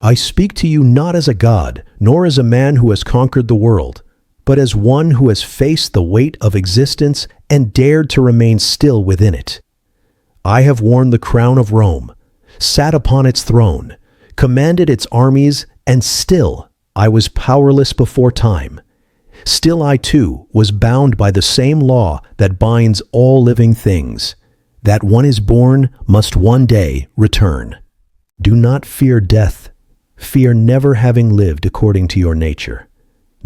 I speak to you not as a god, nor as a man who has conquered the world, but as one who has faced the weight of existence and dared to remain still within it. I have worn the crown of Rome, sat upon its throne, commanded its armies, and still I was powerless before time. Still I too was bound by the same law that binds all living things, that one is born must one day return. Do not fear death. Fear never having lived according to your nature.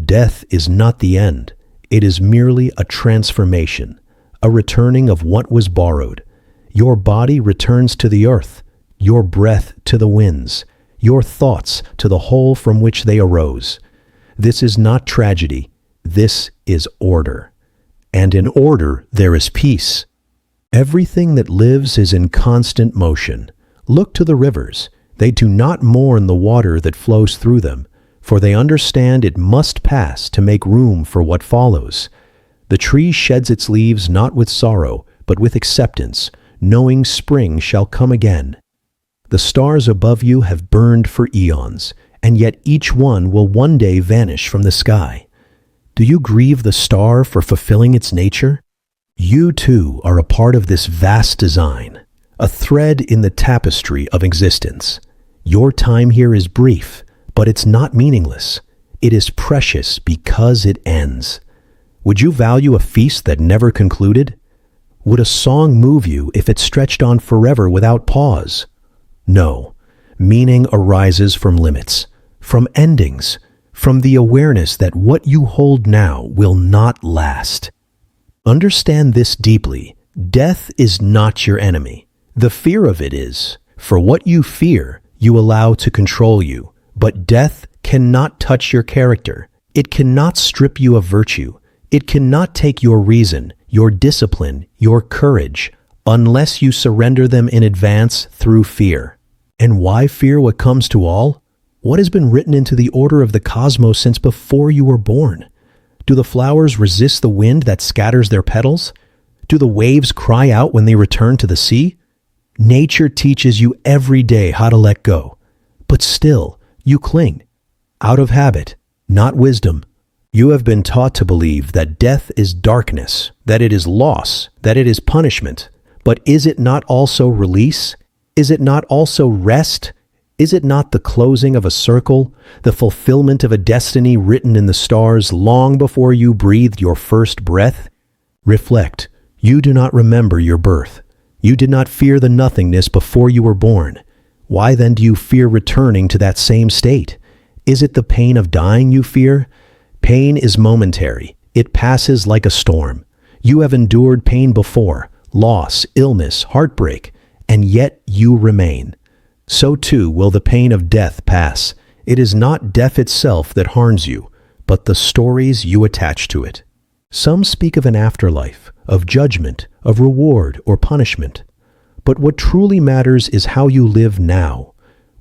Death is not the end. It is merely a transformation, a returning of what was borrowed. Your body returns to the earth, your breath to the winds, your thoughts to the hole from which they arose. This is not tragedy. This is order. And in order there is peace. Everything that lives is in constant motion. Look to the rivers. They do not mourn the water that flows through them, for they understand it must pass to make room for what follows. The tree sheds its leaves not with sorrow, but with acceptance, knowing spring shall come again. The stars above you have burned for eons, and yet each one will one day vanish from the sky. Do you grieve the star for fulfilling its nature? You too are a part of this vast design, a thread in the tapestry of existence. Your time here is brief, but it's not meaningless. It is precious because it ends. Would you value a feast that never concluded? Would a song move you if it stretched on forever without pause? No. Meaning arises from limits, from endings, from the awareness that what you hold now will not last. Understand this deeply. Death is not your enemy. The fear of it is. For what you fear, you allow to control you. But death cannot touch your character. It cannot strip you of virtue. It cannot take your reason, your discipline, your courage, unless you surrender them in advance through fear. And why fear what comes to all? What has been written into the order of the cosmos since before you were born? Do the flowers resist the wind that scatters their petals? Do the waves cry out when they return to the sea? Nature teaches you every day how to let go, but still you cling, out of habit, not wisdom. You have been taught to believe that death is darkness, that it is loss, that it is punishment. But is it not also release? Is it not also rest? Is it not the closing of a circle, the fulfillment of a destiny written in the stars long before you breathed your first breath? Reflect. You do not remember your birth. You did not fear the nothingness before you were born. Why then do you fear returning to that same state? Is it the pain of dying you fear? Pain is momentary. It passes like a storm. You have endured pain before, loss, illness, heartbreak, and yet you remain. So too will the pain of death pass. It is not death itself that harms you, but the stories you attach to it. Some speak of an afterlife, of judgment, of reward or punishment. But what truly matters is how you live now.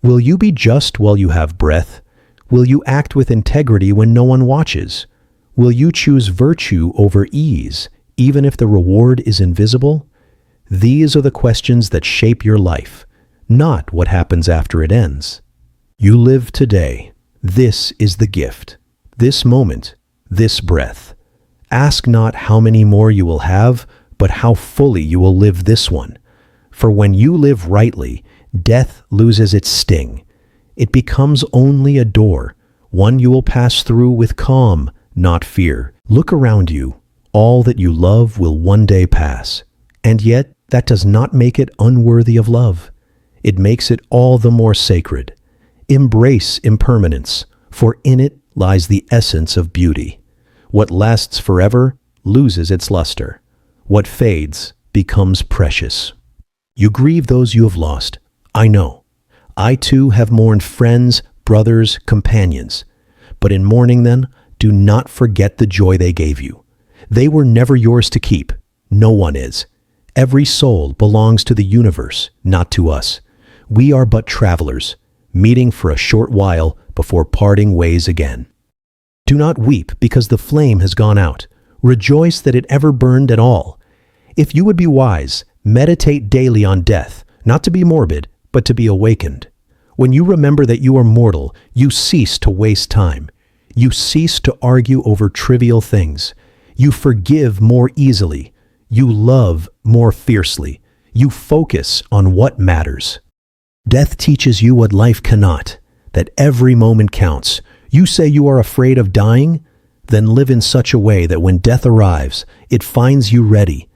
Will you be just while you have breath? Will you act with integrity when no one watches? Will you choose virtue over ease, even if the reward is invisible? These are the questions that shape your life, not what happens after it ends. You live today. This is the gift. This moment, this breath. Ask not how many more you will have, but how fully you will live this one. For when you live rightly, death loses its sting. It becomes only a door, one you will pass through with calm, not fear. Look around you. All that you love will one day pass. And yet, that does not make it unworthy of love. It makes it all the more sacred. Embrace impermanence, for in it lies the essence of beauty. What lasts forever loses its luster. What fades becomes precious. You grieve those you have lost. I know. I too have mourned friends, brothers, companions. But in mourning them, do not forget the joy they gave you. They were never yours to keep. No one is. Every soul belongs to the universe, not to us. We are but travelers, meeting for a short while before parting ways again. Do not weep because the flame has gone out. Rejoice that it ever burned at all. If you would be wise, meditate daily on death, not to be morbid, but to be awakened. When you remember that you are mortal, you cease to waste time. You cease to argue over trivial things. You forgive more easily. You love more fiercely. You focus on what matters. Death teaches you what life cannot, that every moment counts. You say you are afraid of dying? Then live in such a way that when death arrives, it finds you ready,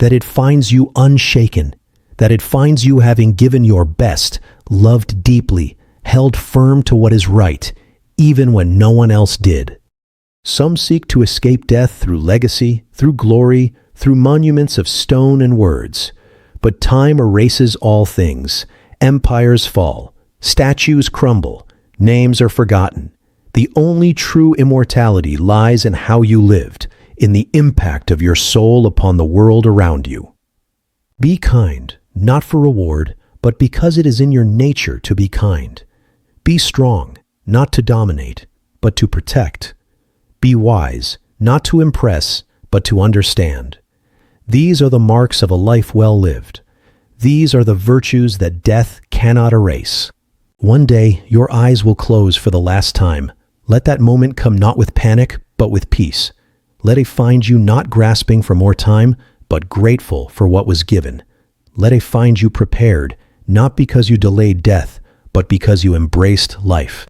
that it finds you unshaken, that it finds you having given your best, loved deeply, held firm to what is right, even when no one else did. Some seek to escape death through legacy, through glory, through monuments of stone and words. But time erases all things. Empires fall. Statues crumble. Names are forgotten. The only true immortality lies in how you lived, in the impact of your soul upon the world around you. Be kind, not for reward, but because it is in your nature to be kind. Be strong, not to dominate, but to protect. Be wise, not to impress, but to understand. These are the marks of a life well lived. These are the virtues that death cannot erase. One day, your eyes will close for the last time. Let that moment come not with panic, but with peace. Let it find you not grasping for more time, but grateful for what was given. Let it find you prepared, not because you delayed death, but because you embraced life.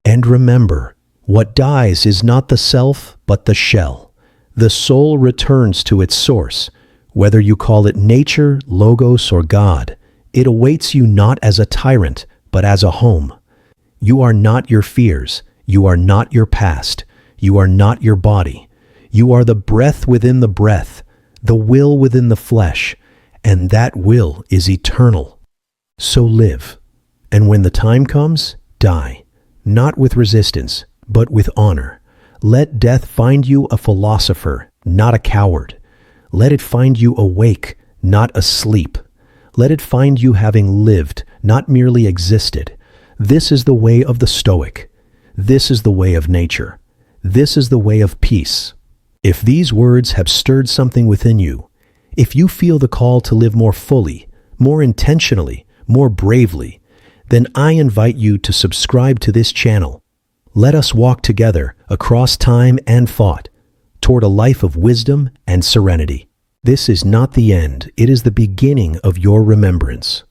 And remember, what dies is not the self, but the shell. The soul returns to its source. Whether you call it nature, logos, or God, it awaits you not as a tyrant, but as a home. You are not your fears. You are not your past. You are not your body. You are the breath within the breath, the will within the flesh, and that will is eternal. So live, and when the time comes, die, not with resistance, but with honor. Let death find you a philosopher, not a coward. Let it find you awake, not asleep. Let it find you having lived, not merely existed. This is the way of the Stoic. This is the way of nature. This is the way of peace. If these words have stirred something within you, if you feel the call to live more fully, more intentionally, more bravely, then I invite you to subscribe to this channel. Let us walk together across time and thought toward a life of wisdom and serenity. This is not the end, it is the beginning of your remembrance.